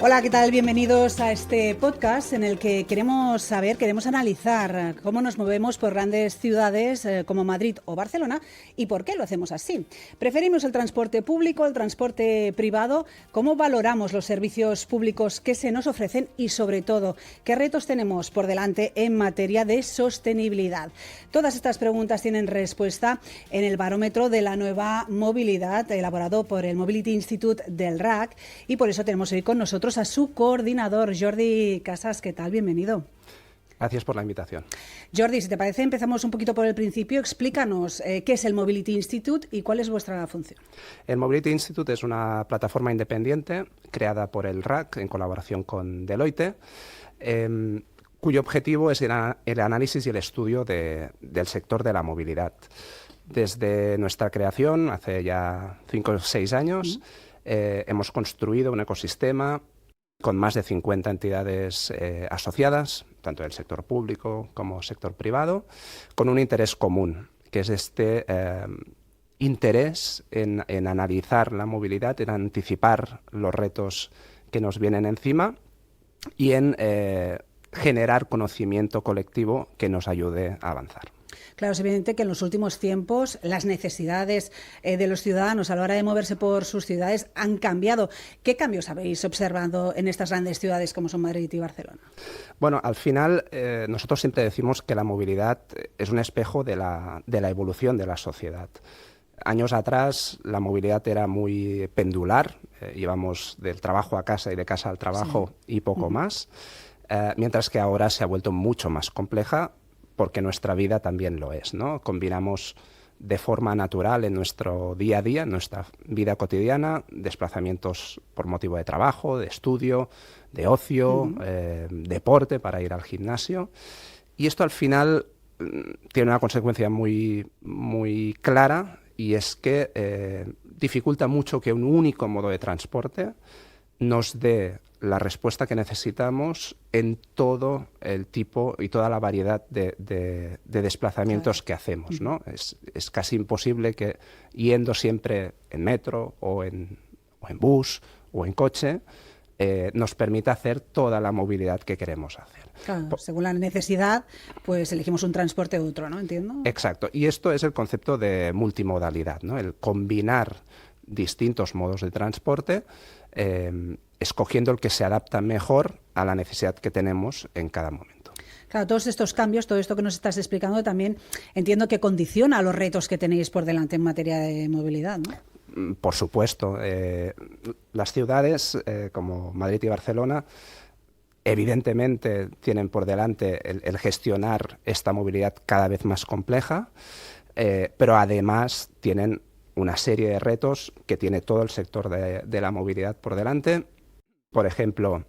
Hola, ¿qué tal? Bienvenidos a este podcast en el que queremos analizar cómo nos movemos por grandes ciudades como Madrid o Barcelona y por qué lo hacemos así. ¿Preferimos el transporte público, el transporte privado? ¿Cómo valoramos los servicios públicos que se nos ofrecen? Y sobre todo, ¿qué retos tenemos por delante en materia de sostenibilidad? Todas estas preguntas tienen respuesta en el barómetro de la nueva movilidad elaborado por el Mobility Institute del RAC, y por eso tenemos hoy con nosotros a su coordinador, Jordi Casas. ¿Qué tal? Bienvenido. Gracias por la invitación. Jordi, si te parece, empezamos un poquito por el principio. Explícanos qué es el Mobility Institute y cuál es vuestra función. El Mobility Institute es una plataforma independiente creada por el RAC en colaboración con Deloitte, cuyo objetivo es el análisis y el estudio del sector de la movilidad. Desde nuestra creación, hace ya 5 o 6 años, hemos construido un ecosistema con más de 50 entidades asociadas, tanto del sector público como sector privado, con un interés común, que es este interés en analizar la movilidad, en anticipar los retos que nos vienen encima y en generar conocimiento colectivo que nos ayude a avanzar. Claro, es evidente que en los últimos tiempos las necesidades de los ciudadanos a la hora de moverse por sus ciudades han cambiado. ¿Qué cambios habéis observado en estas grandes ciudades como son Madrid y Barcelona? Bueno, al final nosotros siempre decimos que la movilidad es un espejo de la evolución de la sociedad. Años atrás la movilidad era muy pendular, íbamos del trabajo a casa y de casa al trabajo y poco más, mientras que ahora se ha vuelto mucho más compleja, porque nuestra vida también lo es, ¿no? Combinamos de forma natural en nuestro día a día, en nuestra vida cotidiana, desplazamientos por motivo de trabajo, de estudio, de ocio, deporte para ir al gimnasio. Y esto al final tiene una consecuencia muy, muy clara, y es que dificulta mucho que un único modo de transporte nos dé la respuesta que necesitamos en todo el tipo y toda la variedad de desplazamientos que hacemos, ¿no? Es casi imposible que yendo siempre en metro o en bus o en coche nos permita hacer toda la movilidad que queremos hacer. Claro, según la necesidad, pues elegimos un transporte u otro, ¿no? Entiendo. Exacto, y esto es el concepto de multimodalidad, ¿no? El combinar distintos modos de transporte, escogiendo el que se adapta mejor a la necesidad que tenemos en cada momento. Claro, todos estos cambios, todo esto que nos estás explicando también entiendo que condiciona los retos que tenéis por delante en materia de movilidad, ¿no? Por supuesto. Las ciudades como Madrid y Barcelona evidentemente tienen por delante el gestionar esta movilidad cada vez más compleja, pero además tienen una serie de retos que tiene todo el sector de la movilidad por delante. Por ejemplo,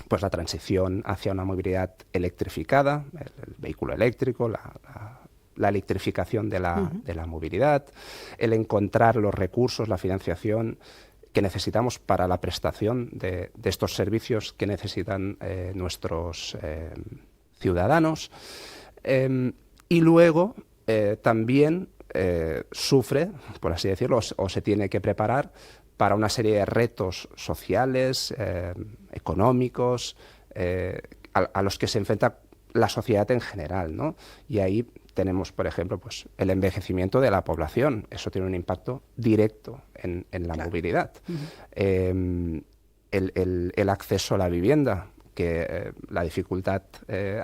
pues la transición hacia una movilidad electrificada, el vehículo eléctrico, la electrificación de la movilidad, el encontrar los recursos, la financiación que necesitamos para la prestación de estos servicios que necesitan nuestros ciudadanos. Y luego también sufre, por así decirlo, o se tiene que preparar para una serie de retos sociales, económicos, a los que se enfrenta la sociedad en general, ¿no? Y ahí tenemos, por ejemplo, pues, el envejecimiento de la población. Eso tiene un impacto directo en la movilidad. El acceso a la vivienda, que la dificultad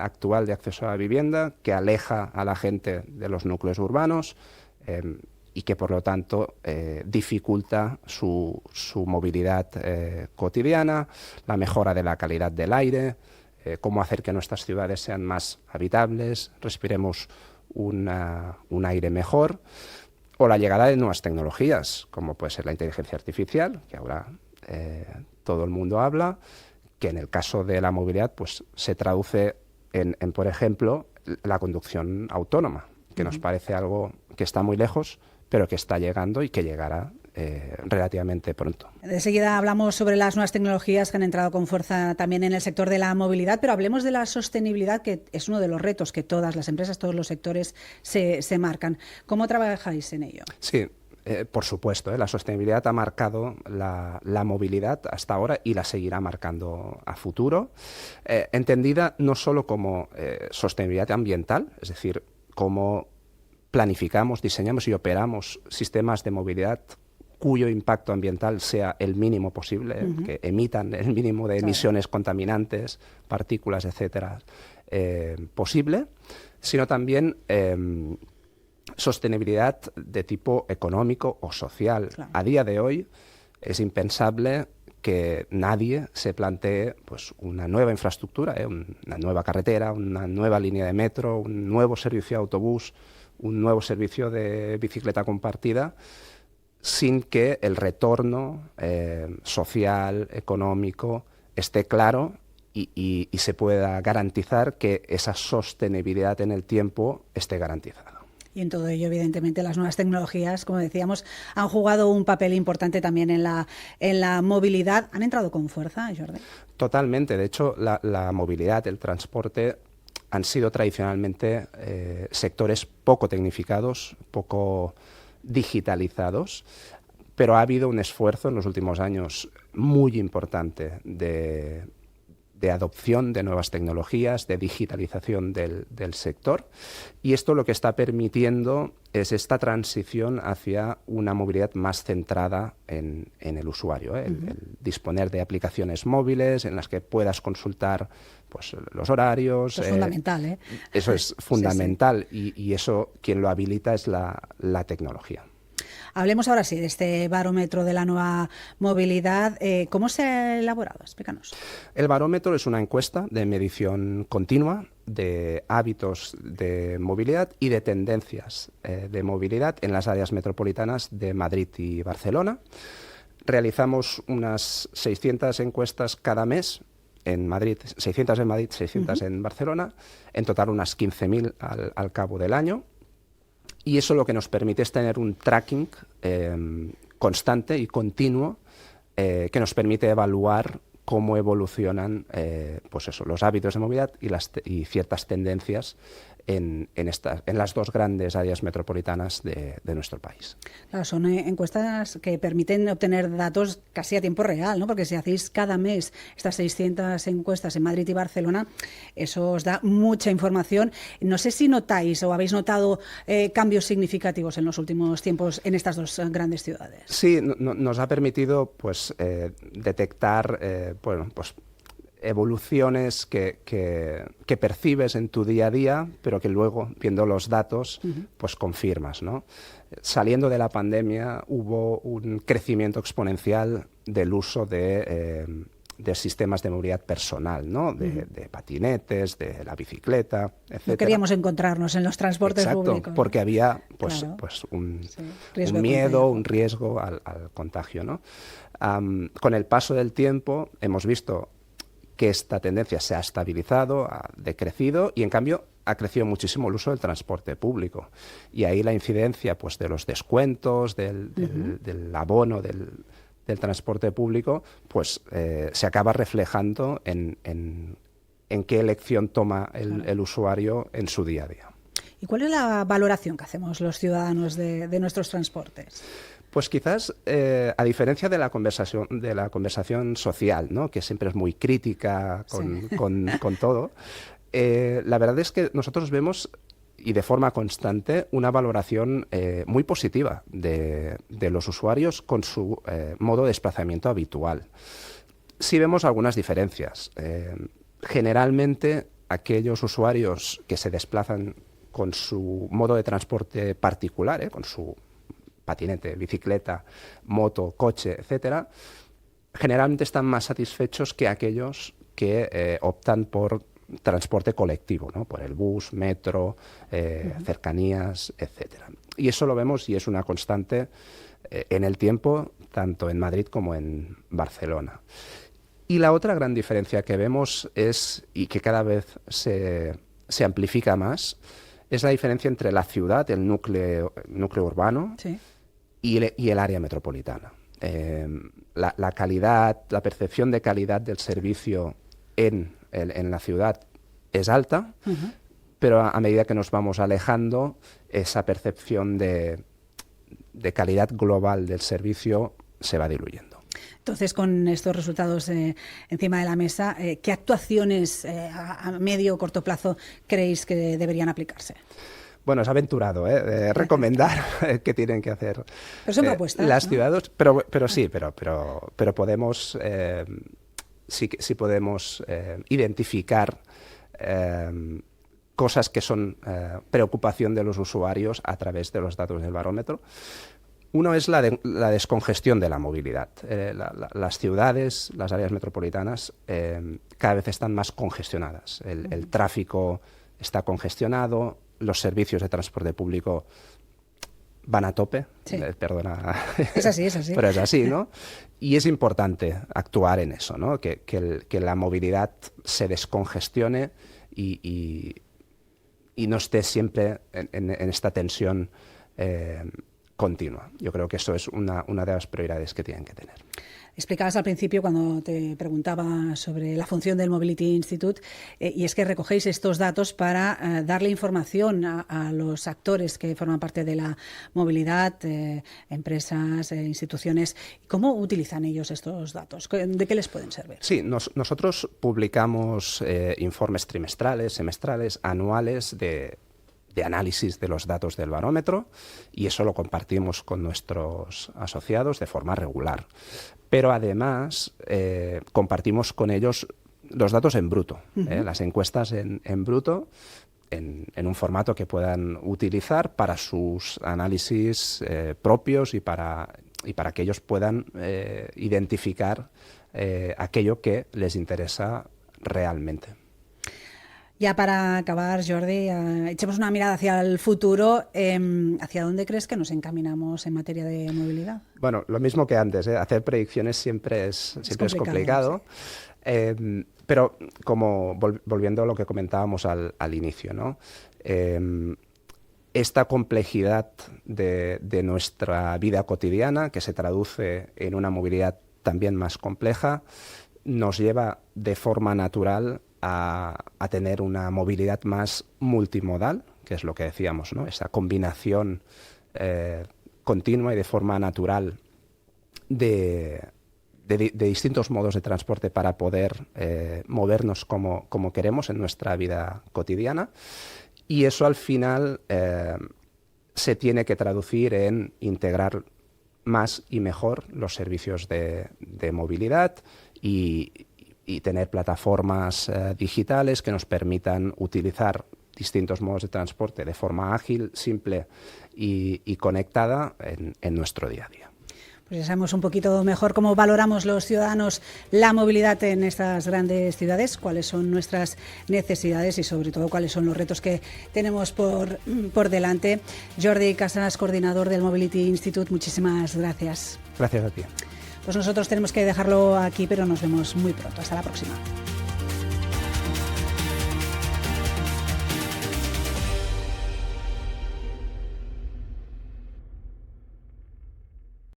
actual de acceso a la vivienda, que aleja a la gente de los núcleos urbanos, y que por lo tanto dificulta su movilidad cotidiana, la mejora de la calidad del aire, cómo hacer que nuestras ciudades sean más habitables, respiremos un aire mejor, o la llegada de nuevas tecnologías, como puede ser la inteligencia artificial, que ahora todo el mundo habla, que en el caso de la movilidad pues, se traduce en, por ejemplo, la conducción autónoma, que nos parece algo que está muy lejos, pero que está llegando y que llegará relativamente pronto. De seguida hablamos sobre las nuevas tecnologías que han entrado con fuerza también en el sector de la movilidad, pero hablemos de la sostenibilidad, que es uno de los retos que todas las empresas, todos los sectores se marcan. ¿Cómo trabajáis en ello? Sí. Por supuesto, la sostenibilidad ha marcado la movilidad hasta ahora y la seguirá marcando a futuro, entendida no solo como sostenibilidad ambiental, es decir, cómo planificamos, diseñamos y operamos sistemas de movilidad cuyo impacto ambiental sea el mínimo posible, que emitan el mínimo de emisiones contaminantes, partículas, etcétera, posible, sino también sostenibilidad de tipo económico o social. Claro. A día de hoy es impensable que nadie se plantee pues, una nueva infraestructura, una nueva carretera, una nueva línea de metro, un nuevo servicio de autobús, un nuevo servicio de bicicleta compartida, sin que el retorno social, económico, esté claro y se pueda garantizar que esa sostenibilidad en el tiempo esté garantizada. Y en todo ello, evidentemente, las nuevas tecnologías, como decíamos, han jugado un papel importante también en la movilidad. ¿Han entrado con fuerza, Jordi? Totalmente. De hecho, la movilidad, el transporte, han sido tradicionalmente sectores poco tecnificados, poco digitalizados, pero ha habido un esfuerzo en los últimos años muy importante de adopción de nuevas tecnologías, de digitalización del sector, y esto lo que está permitiendo es esta transición hacia una movilidad más centrada en el usuario, el disponer de aplicaciones móviles en las que puedas consultar pues, los horarios. Eso es fundamental, Eso es fundamental, sí. Y eso quien lo habilita es la tecnología. Hablemos ahora sí de este barómetro de la nueva movilidad. ¿Cómo se ha elaborado? Explícanos. El barómetro es una encuesta de medición continua de hábitos de movilidad y de tendencias de movilidad en las áreas metropolitanas de Madrid y Barcelona. Realizamos unas 600 encuestas cada mes. En Madrid, 600 en Madrid, 600 en Barcelona, en total unas 15.000 al cabo del año. Y eso lo que nos permite es tener un tracking constante y continuo que nos permite evaluar cómo evolucionan pues eso, los hábitos de movilidad y ciertas tendencias en las dos grandes áreas metropolitanas de nuestro país. Claro, son encuestas que permiten obtener datos casi a tiempo real, ¿no? Porque si hacéis cada mes estas 600 encuestas en Madrid y Barcelona, eso os da mucha información. No sé si notáis o habéis notado cambios significativos en los últimos tiempos en estas dos grandes ciudades. Sí, nos ha permitido pues, detectar pues, evoluciones que percibes en tu día a día, pero que luego, viendo los datos, pues confirmas, ¿no? Saliendo de la pandemia hubo un crecimiento exponencial del uso de sistemas de movilidad personal, ¿no? De patinetes, de la bicicleta, etc. No queríamos encontrarnos en los transportes públicos. Porque había pues, claro. pues un miedo, un riesgo al contagio, ¿no? Con el paso del tiempo hemos visto que esta tendencia se ha estabilizado, ha decrecido y, en cambio, ha crecido muchísimo el uso del transporte público. Y ahí la incidencia pues, de los descuentos, del abono, del transporte público, pues se acaba reflejando en qué elección toma el usuario en su día a día. ¿Y cuál es la valoración que hacemos los ciudadanos de nuestros transportes? Pues quizás, a diferencia de la conversación social, ¿no? Que siempre es muy crítica con todo, la verdad es que nosotros vemos, y de forma constante, una valoración muy positiva de los usuarios con su modo de desplazamiento habitual. Sí vemos algunas diferencias. Generalmente, aquellos usuarios que se desplazan con su modo de transporte particular, con su patinete, bicicleta, moto, coche, etcétera, generalmente están más satisfechos que aquellos que optan por transporte colectivo, ¿no? Por el bus, metro, cercanías, etcétera. Y eso lo vemos y es una constante en el tiempo, tanto en Madrid como en Barcelona. Y la otra gran diferencia que vemos es, y que cada vez se amplifica más, es la diferencia entre la ciudad, el núcleo urbano, sí, y el área metropolitana. La calidad, la percepción de calidad del servicio en la ciudad es alta, pero a medida que nos vamos alejando, esa percepción de calidad global del servicio se va diluyendo. Entonces, con estos resultados encima de la mesa, ¿qué actuaciones a medio o corto plazo creéis que deberían aplicarse? Bueno, es aventurado, recomendar qué tienen que hacer pero son propuestas, las ¿no? ciudades, pero podemos, sí podemos identificar cosas que son preocupación de los usuarios a través de los datos del barómetro. Uno es la descongestión de la movilidad. Las ciudades, las áreas metropolitanas, cada vez están más congestionadas. El tráfico está congestionado, los servicios de transporte público van a tope. Sí. Perdona. Es así. Pero es así, ¿no? Y es importante actuar en eso, ¿no? Que la movilidad se descongestione y no esté siempre en esta tensión continua. Yo creo que eso es una de las prioridades que tienen que tener. Explicabas al principio cuando te preguntaba sobre la función del Mobility Institute y es que recogéis estos datos para darle información a los actores que forman parte de la movilidad, empresas, instituciones. ¿Cómo utilizan ellos estos datos? ¿De qué les pueden servir? Sí, nosotros publicamos informes trimestrales, semestrales, anuales de análisis de los datos del barómetro y eso lo compartimos con nuestros asociados de forma regular. Pero además compartimos con ellos los datos en bruto, las encuestas en bruto, en un formato que puedan utilizar para sus análisis propios y para que ellos puedan identificar aquello que les interesa realmente. Ya para acabar, Jordi, echemos una mirada hacia el futuro. ¿Hacia dónde crees que nos encaminamos en materia de movilidad? Bueno, lo mismo que antes, hacer predicciones siempre es complicado. Sí. Pero como volviendo a lo que comentábamos al inicio, ¿no? Esta complejidad de nuestra vida cotidiana, que se traduce en una movilidad también más compleja, nos lleva de forma natural a tener una movilidad más multimodal, que es lo que decíamos, ¿no? Esa combinación continua y de forma natural de distintos modos de transporte para poder movernos como queremos en nuestra vida cotidiana. Y eso al final se tiene que traducir en integrar más y mejor los servicios de movilidad y tener plataformas digitales que nos permitan utilizar distintos modos de transporte de forma ágil, simple y conectada en nuestro día a día. Pues ya sabemos un poquito mejor cómo valoramos los ciudadanos la movilidad en estas grandes ciudades, cuáles son nuestras necesidades y sobre todo cuáles son los retos que tenemos por delante. Jordi Casas, coordinador del Mobility Institute, muchísimas gracias. Gracias a ti. Pues nosotros tenemos que dejarlo aquí, pero nos vemos muy pronto. Hasta la próxima.